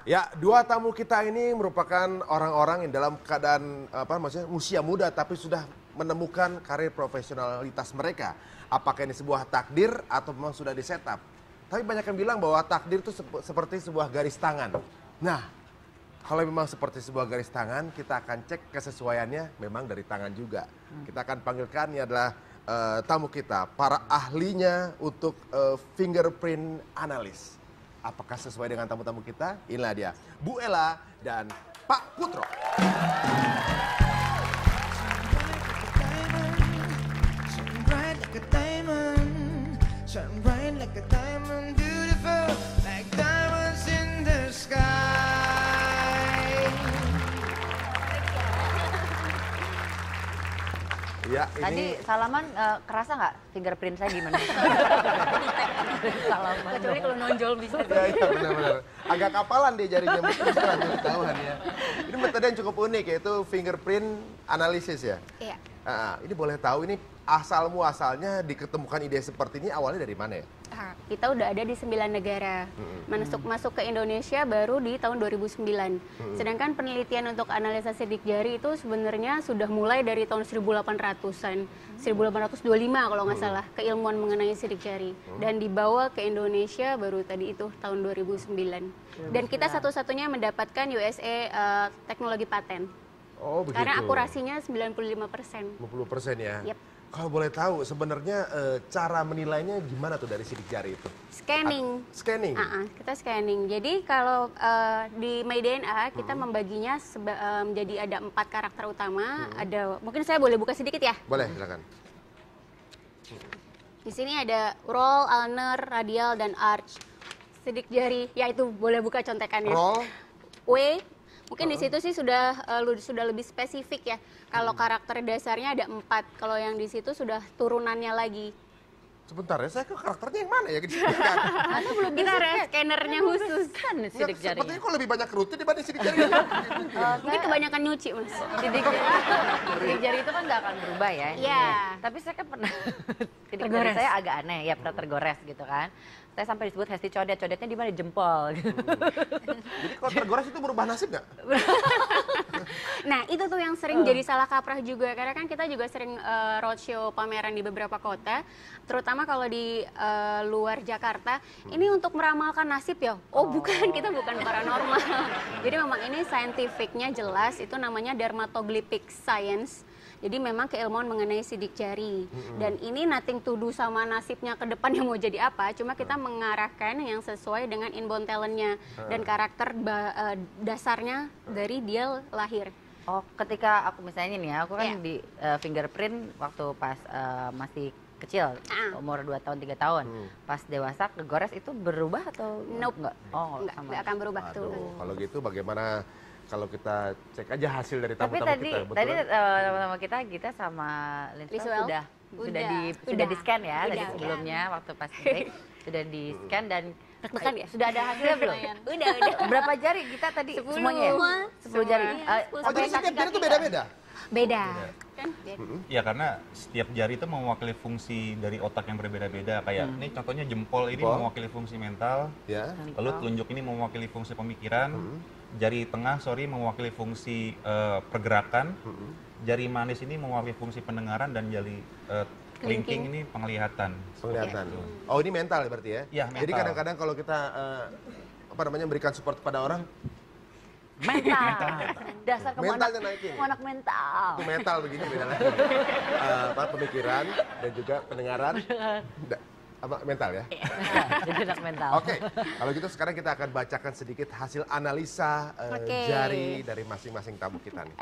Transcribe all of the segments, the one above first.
Ya, dua tamu kita ini merupakan orang-orang yang dalam keadaan usia muda tapi sudah menemukan karir profesionalitas mereka. Apakah ini sebuah takdir atau memang sudah disetap? Tapi banyak yang bilang bahwa takdir itu seperti sebuah garis tangan. Nah, kalau memang seperti sebuah garis tangan, kita akan cek kesesuaiannya memang dari tangan juga. Kita akan panggilkan, ini adalah tamu kita, para ahlinya untuk fingerprint analis. Apakah sesuai dengan tamu-tamu kita? Inilah dia, Bu Ella dan Pak Putro. Ya, ini... Tadi salaman kerasa nggak fingerprint saya gimana? Salaman. Kecuali kalau nonjol bisa. Iya, benar-benar. Agak kapalan dia jarinya, mungkin sekarang ketahuan ya. Ini metode yang cukup unik, yaitu fingerprint analysis ya? Iya. Ini boleh tahu, ini asal-muasalnya diketemukan ide seperti ini awalnya dari mana ya? Kita udah ada di 9 negara. Masuk ke Indonesia baru di tahun 2009. Sedangkan penelitian untuk analisa sidik jari itu sebenarnya sudah mulai dari tahun 1800-an. 1825 kalau nggak salah, keilmuan mengenai sidik jari. Dan dibawa ke Indonesia baru tadi itu tahun 2009. Dan kita satu-satunya mendapatkan USA teknologi paten. Oh, begitu. Karena akurasinya 95%. 50% ya? Yep. Kalau boleh tahu, sebenarnya cara menilainya gimana tuh dari sidik jari itu? Scanning. Scanning? Kita scanning. Jadi kalau di MyDNA kita membaginya menjadi ada 4 karakter utama. Ada, mungkin saya boleh buka sedikit ya? Boleh, silakan. Di sini ada roll, ulnar, radial, dan arch. Sidik jari, ya itu boleh buka contekannya. Roll. W. Mungkin di situ sih sudah lebih spesifik ya. Kalau karakter dasarnya ada 4, kalau yang di situ sudah turunannya lagi. Sebentar ya, saya ke karakternya yang mana ya? Atau belum kita ada scannernya khusus. Kan sidik jari. Sepertinya kok lebih banyak rutin dibanding sidik jari. Mungkin kebanyakan nyuci, Mas. Sidik jari itu kan nggak akan berubah ya. Iya. Tapi saya kan pernah, sidik jari saya agak aneh ya, pernah tergores gitu kan. Saya sampai disebut Hesti Codet, codetnya di mana? Jempol. Jadi kalau tergores itu berubah nasib nggak? Nah, itu tuh yang sering jadi salah kaprah juga. Karena kan kita juga sering roadshow pameran di beberapa kota. Terutama kalau di luar Jakarta. Ini untuk meramalkan nasib ya? Oh bukan, kita bukan paranormal. Jadi memang ini scientificnya jelas. Itu namanya dermatoglyphic science. Jadi memang keilmuan mengenai sidik jari. Dan ini nothing to do sama nasibnya ke depannya mau jadi apa. Cuma kita mengarahkan yang sesuai dengan inborn talent-nya. Dan karakter dasarnya dari dia lahir. Oh, ketika aku misalnya nih ya, aku kan di fingerprint waktu pas masih kecil, umur 2 tahun, 3 tahun. Pas dewasa kegores itu berubah atau Nope. enggak? Oh, Enggak akan berubah tuh. Kalau gitu bagaimana kalau kita cek aja hasil dari Tapi tamu-tamu kita? tadi teman-teman kita sama Linswa Visual? sudah di scan ya Udah. tadi sebelumnya waktu pas break sudah di scan dan Deg-degan ya? sudah ada hasilnya belum? Udah. Berapa jari kita tadi 10. semuanya ya? 10 jari. Oh, jadi setiap jari itu beda-beda? Beda. Kan? Ya karena setiap jari itu mewakili fungsi dari otak yang berbeda-beda. Kayak ini contohnya jempol ini mewakili fungsi mental, Ya. lalu telunjuk ini mewakili fungsi pemikiran, jari tengah mewakili fungsi pergerakan, jari manis ini mewakili fungsi pendengaran, dan jari kelingking ini penglihatan. Penglihatan. Oh, ini mental ya berarti ya? Iya, mental. Jadi kadang-kadang kalau kita memberikan support kepada orang, Mental. Dasar kamu mentalnya naikin. anak mental. Itu mental begini beda lagi. Pemikiran dan juga pendengaran. Mental ya? Jadi anak mental. Oke, kalau gitu sekarang kita akan bacakan sedikit hasil analisa jari dari masing-masing tamu kita nih.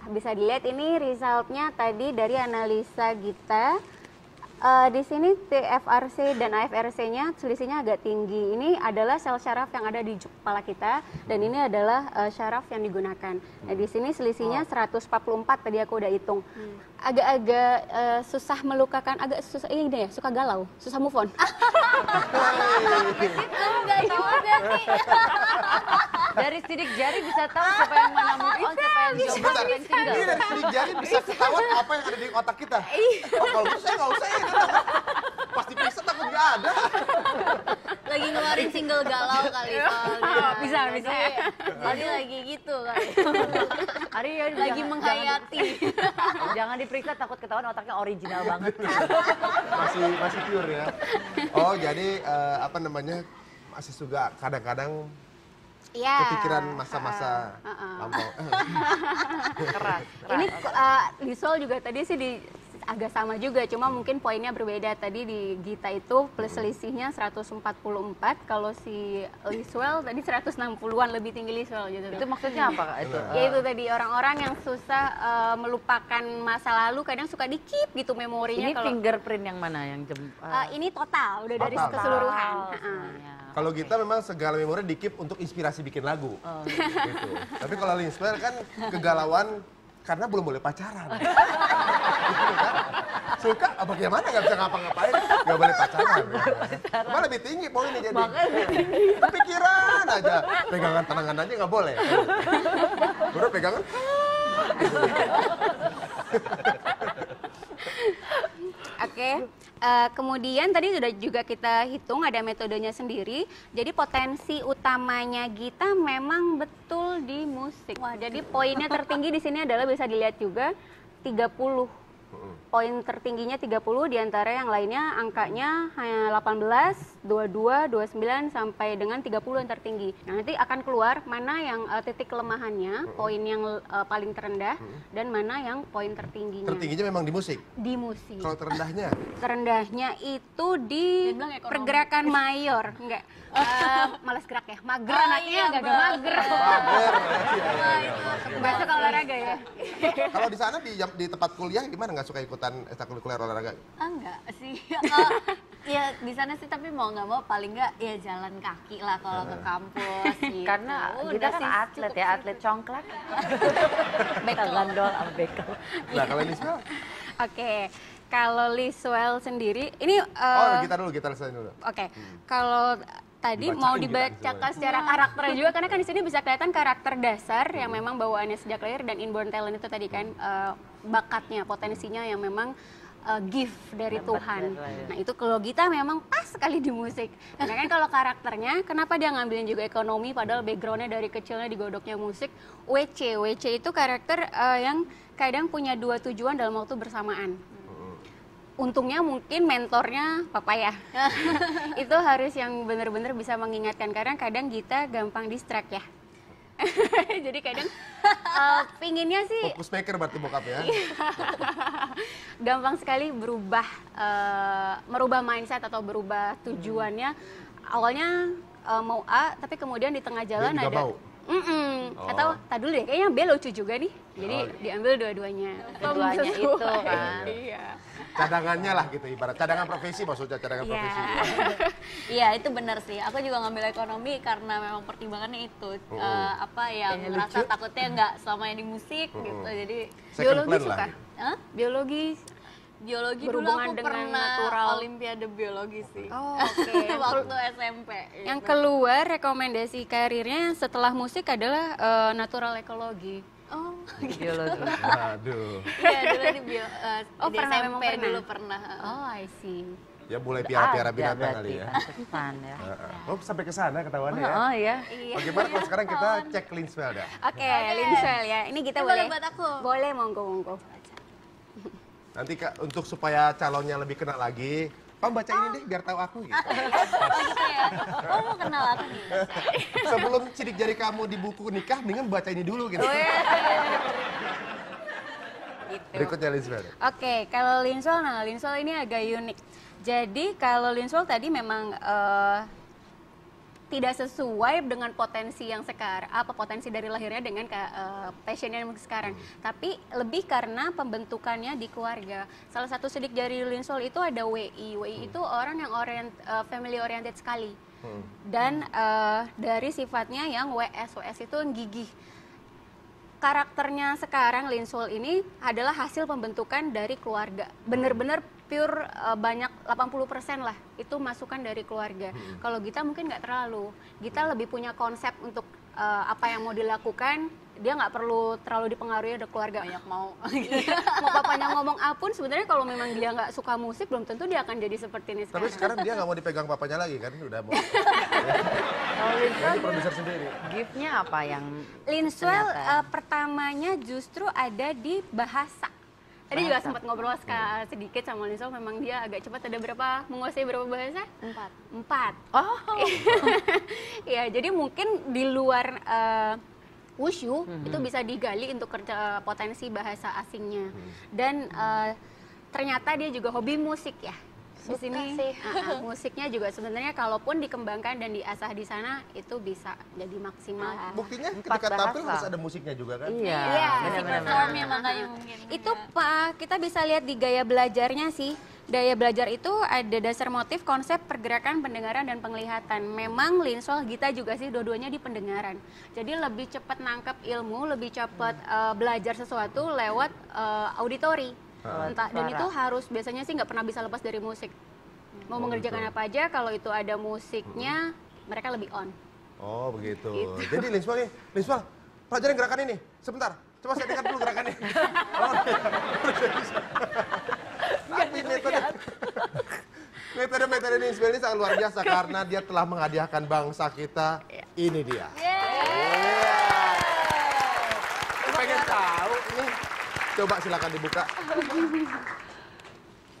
Bisa dilihat ini resultnya tadi dari analisa kita. Di sini TFRC dan AFRC-nya selisihnya agak tinggi. Ini adalah sel syaraf yang ada di kepala kita dan ini adalah syaraf yang digunakan. Nah, di sini selisihnya 144 tadi aku udah hitung. Agak-agak susah melukakan, agak susah ini deh, suka galau, susah move on. Dari sidik jari bisa tahu siapa yang mana move on, siapa yang jomblo, siapa yang single. Ini dari sidik jari bisa ketahuan apa yang ada di otak kita. Oh, kalau gitu saya nggak usah ya. Pas diperiksa takut nggak ada. lagi ngeluarin single galau kali soalnya. Bisa, bisa. Jadi lagi gitu kali. Ari ya, Lagi menghayati. Jangan diperiksa takut ketahuan otaknya original banget. Masih pure ya. Oh, jadi apa namanya? Masih juga kadang-kadang Iya. kepikiran masa-masa lampau. Keras. Ini Lisol juga tadi sih agak sama juga, cuma mungkin poinnya berbeda. Tadi di Gita itu plus selisihnya 144, kalau si Liswell tadi 160-an, lebih tinggi Liswell gitu. Itu maksudnya apa Kak itu? Ya itu tadi orang-orang yang susah melupakan masa lalu, kadang suka di-keep gitu memorinya. Ini fingerprint yang mana yang Ini total, udah dari Total. keseluruhan. Kalau kita memang segala memori dikip untuk inspirasi bikin lagu. Gitu. Tapi kalau Linswell kan kegalauan karena belum boleh pacaran. Gitu kan? Suka apa gimana, nggak bisa ngapa-ngapain, nggak boleh pacaran. Malah lebih tinggi poinnya jadi. Kepikiran aja, pegangan tangan aja nggak boleh. Baru pegangan. Oke, kemudian tadi sudah juga kita hitung ada metodenya sendiri. Jadi potensi utamanya Gita memang betul di musik. Wah, jadi poinnya tertinggi di sini adalah bisa dilihat juga 30. Poin tertingginya 30, diantara yang lainnya angkanya hanya 18, 22, 29 sampai dengan 30 yang tertinggi. Nah, nanti akan keluar mana yang titik kelemahannya, poin yang paling terendah, dan mana yang poin tertingginya. Tertingginya memang di musik. Di musik. Kalau terendahnya? Terendahnya itu di Dia bilang ekonomi. pergerakan mayor, enggak. Malas gerak ya, mager anaknya, iya, agak mager. Mager. Nggak suka olahraga ya. Kalau di sana di tempat kuliah gimana, nggak suka ikutan ekstrakurikuler olahraga? Enggak sih. Ya di sana sih, tapi mau nggak mau paling nggak ya jalan kaki lah kalau ke kampus gitu. Karena kita kan sih, atlet cukup ya, sih. atlet congklak. Bekel. Gandol sama bekel. Nah, kalau ini semua? Oke, kalau Liswell sendiri, ini Oh, kita selesai dulu. Oke, kalau tadi Dibacain mau kita dibacakan semuanya. secara karakter juga, karena kan di sini bisa kelihatan karakter dasar yang memang bawaannya sejak lahir, dan inborn talent itu tadi kan bakatnya, potensinya yang memang gift dari Tuhan. Nah, itu kalau Gita memang pas sekali di musik. Karena kan kalau karakternya, kenapa dia ngambilin juga ekonomi padahal backgroundnya dari kecilnya digodoknya musik. WC itu karakter yang kadang punya dua tujuan dalam waktu bersamaan. Untungnya mungkin mentornya Papa ya. Itu harus yang benar-benar bisa mengingatkan, karena kadang Gita gampang distract ya. Jadi kadang pinginnya sih Fokus maker berarti bokap ya. gampang sekali merubah mindset atau berubah tujuannya. Awalnya mau A, tapi kemudian di tengah jalan juga ada mau? Atau tak dulu deh, kayaknya B lucu juga nih. Jadi diambil dua-duanya. Keduanya itu kan. Iya. Cadangannya lah gitu, ibarat cadangan profesi, maksudnya cadangan Iya. profesi. Iya itu benar sih. Aku juga ngambil ekonomi karena memang pertimbangannya itu apa yang Kayaknya merasa lucu. takutnya nggak selamanya di musik gitu. Jadi Second Biologi plan suka? lah. Hah? Biologi. Biologi dulu Berhubungan aku dengan pernah natural. olimpiade biologi sih. Oh, oke. Waktu SMP. Yang keluar rekomendasi karirnya setelah musik adalah natural ekologi. Oh, Biologi. Aduh. iya dulu di Oh, di pernah, SMP memang pernah? dulu pernah. Oh, I see. Ya mulai piara-piara Ada binatang berarti, kali ya. pantesan ya. Oh, sampai ke sana ketahuannya ya. Oh iya. Bagaimana kalau sekarang kita cek Linswell dah? Oke, Linswell ya. Ini kita Ini boleh. boleh buat aku? Boleh, monggo. Nanti Kak, untuk supaya calonnya lebih kenal lagi, Pam baca ini deh biar tahu aku gitu. Oh gitu ya. Oh mau kenal aku nih. Sebelum sidik jari kamu di buku nikah, mendingan baca ini dulu gitu. Gitu. Berikutnya Linswell. Oke, kalau Linswell, nah Linswell ini agak unik. Jadi kalau Linswell tadi memang tidak sesuai dengan potensi yang sekarang, potensi dari lahirnya dengan passionnya yang sekarang. Tapi lebih karena pembentukannya di keluarga. Salah satu sidik jari Linswell itu ada WI. WI itu orang yang family oriented sekali. Dan dari sifatnya yang WS itu gigih. Karakternya sekarang Linswell ini adalah hasil pembentukan dari keluarga. Bener-bener pure banyak 80% lah itu masukan dari keluarga. Kalau Gita mungkin nggak terlalu. Gita lebih punya konsep untuk apa yang mau dilakukan dia nggak perlu terlalu dipengaruhi ada keluarga. Banyak mau. Mau papanya ngomong apapun, sebenarnya kalau memang dia nggak suka musik, belum tentu dia akan jadi seperti ini Tapi sekarang. sekarang dia nggak mau dipegang papanya lagi kan, udah mau. Kalau Linswell, Jadi produser sendiri. gift-nya apa yang Linswell ternyata? pertamanya justru ada di bahasa. Tadi juga Bahasa. sempat ngobrol sedikit sama Linswell, memang dia agak cepat. Ada menguasai berapa bahasa? 4. Oh, Ya, jadi mungkin di luar wushu itu bisa digali untuk kerja potensi bahasa asingnya. Dan ternyata dia juga hobi musik ya. Di Suka sini sih. musiknya juga sebenarnya kalaupun dikembangkan dan diasah di sana itu bisa jadi maksimal. Buktinya 4 ketika tampil bahasa. harus ada musiknya juga kan? iya. Iya, benar-benar. Performnya makanya mungkin. Itu Pak, kita bisa lihat di gaya belajarnya sih. Daya belajar itu ada dasar motif, konsep, pergerakan, pendengaran, dan penglihatan. Memang Linswell, Gita juga sih dua-duanya di pendengaran. Jadi lebih cepat nangkep ilmu, lebih cepat belajar sesuatu lewat auditori. Dan Suara. itu harus biasanya sih nggak pernah bisa lepas dari musik. Mau mengerjakan apa aja, kalau itu ada musiknya, mereka lebih on. Oh begitu. Jadi Linswell nih, Linswell, pelajarin gerakan ini. Sebentar, coba saya dengar dulu gerakannya. Tapi metode Linswell ini sangat luar biasa karena dia telah menghadiahkan bangsa kita. Ini dia. Pengen tahu nih? Coba silakan dibuka.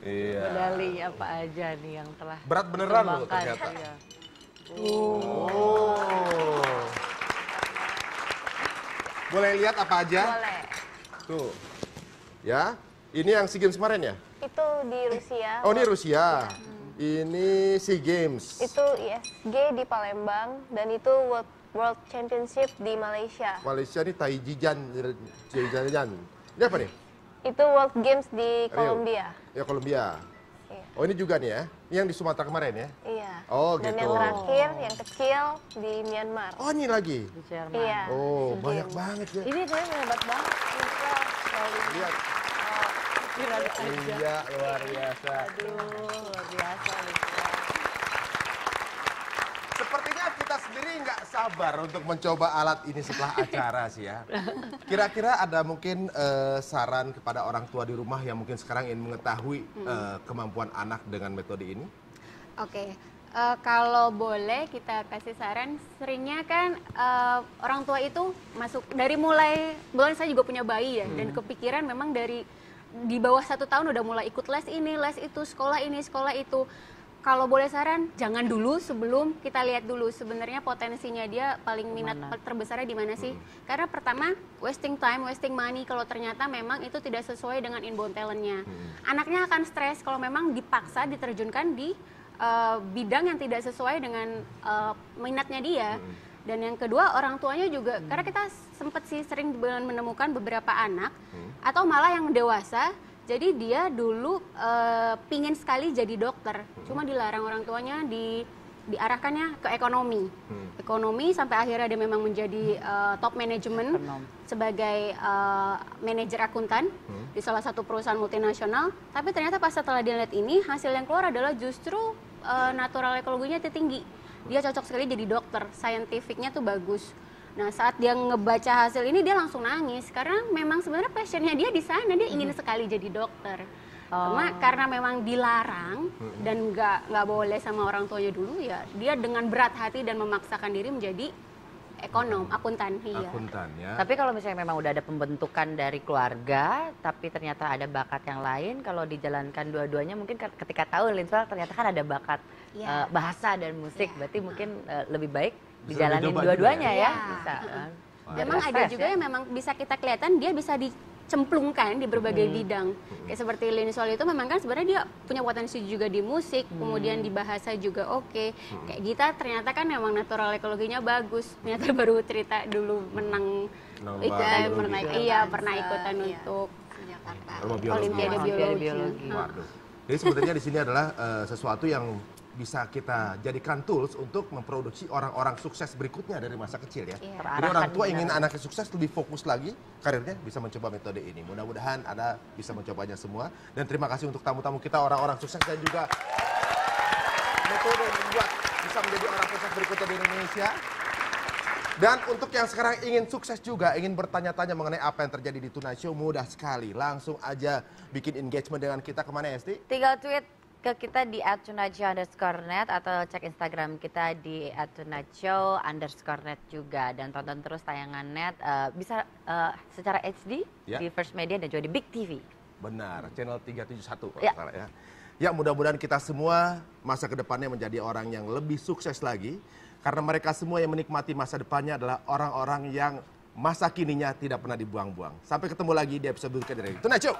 Iya. Medali apa aja nih yang telah Berat beneran loh dikembangkan. ternyata. Iya. Oh. Boleh lihat apa aja? Boleh. Tuh. Ya. Ini yang SEA Games kemarin ya? Itu di Rusia. Oh, ini Rusia. Ini SEA Games. Itu ISG di Palembang dan itu World Championship di Malaysia. Malaysia ini Taijijan. Ini apa nih? Itu World Games di Rio. Kolombia. Ya, Kolombia. Iya. Oh, ini juga nih ya? Ini yang di Sumatera kemarin ya? Iya. Oh, Dan gitu. yang terakhir, yang kecil di Myanmar. Oh, ini lagi? Di Jerman. Iya. Oh, SEA banyak Games. banget ya. Ini saya hebat banget. Lihat. Iya, luar biasa. Luar biasa. Linswell. Sepertinya kita sendiri nggak sabar untuk mencoba alat ini setelah acara sih ya. Kira-kira ada mungkin saran kepada orang tua di rumah yang mungkin sekarang ingin mengetahui kemampuan anak dengan metode ini? Oke, kalau boleh kita kasih saran, seringnya kan orang tua itu masuk dari mulai, kebetulan saya juga punya bayi ya, dan kepikiran memang dari di bawah 1 tahun udah mulai ikut les ini, les itu, sekolah ini, sekolah itu. Kalau boleh saran, jangan dulu sebelum kita lihat dulu sebenarnya potensinya dia paling minat terbesarnya di mana sih? Karena pertama wasting time, wasting money kalau ternyata memang itu tidak sesuai dengan inbound talentnya. Anaknya akan stres kalau memang dipaksa diterjunkan di bidang yang tidak sesuai dengan minatnya dia. Dan yang kedua orang tuanya juga, karena kita sempat sih sering menemukan beberapa anak atau malah yang dewasa. Jadi dia dulu pingin sekali jadi dokter, cuma dilarang orang tuanya, diarahkannya ke ekonomi. Ekonomi sampai akhirnya dia memang menjadi top manajemen sebagai manajer akuntan di salah satu perusahaan multinasional. Tapi ternyata pas setelah dia lihat ini, hasil yang keluar adalah justru natural ekologinya tinggi. Dia cocok sekali jadi dokter, scientificnya tuh bagus. Nah saat dia ngebaca hasil ini dia langsung nangis karena memang sebenarnya passionnya dia di sana, dia ingin sekali jadi dokter. Cuma karena memang dilarang dan nggak boleh sama orang tuanya dulu, ya dia dengan berat hati dan memaksakan diri menjadi akuntan. Iya. Akuntan ya. Tapi kalau misalnya memang udah ada pembentukan dari keluarga, tapi ternyata ada bakat yang lain, kalau dijalankan dua-duanya mungkin ketika tahu Linswell ternyata kan ada bakat bahasa dan musik, berarti mungkin lebih baik dijalanin dicoba dua-duanya juga ya. ya. Bisa. Memang ada juga yang memang bisa kita kelihatan dia bisa dicemplungkan di berbagai bidang. Kayak seperti Linswell itu memang kan sebenarnya dia punya potensi juga di musik, kemudian di bahasa juga oke. Kayak Gita ternyata kan memang natural ekologinya bagus. Ternyata baru cerita dulu menang pernah ikutan untuk Jakarta. Olimpiade biologi. Waduh. Jadi sebenarnya di sini adalah sesuatu yang bisa kita jadikan tools untuk memproduksi orang-orang sukses berikutnya dari masa kecil ya. Jadi orang tua ingin anaknya sukses lebih fokus lagi karirnya bisa mencoba metode ini. Mudah-mudahan Anda bisa mencobanya semua. Dan terima kasih untuk tamu-tamu kita orang-orang sukses dan juga metode yang membuat bisa menjadi orang sukses berikutnya di Indonesia. Dan untuk yang sekarang ingin sukses juga, ingin bertanya-tanya mengenai apa yang terjadi di Tonight Show, mudah sekali. Langsung aja bikin engagement dengan kita. Kemana ya, Esti? Tinggal tweet ke kita di @tunightshow_net atau cek Instagram kita di @tunightshow_net juga. Dan tonton terus tayangan net, bisa secara HD di First Media dan juga di Big TV. Benar, channel 371 kalau Ya. salah ya. Ya, mudah-mudahan kita semua masa kedepannya menjadi orang yang lebih sukses lagi. Karena mereka semua yang menikmati masa depannya adalah orang-orang yang masa kininya tidak pernah dibuang-buang. Sampai ketemu lagi di episode berikutnya dari Tonight Show.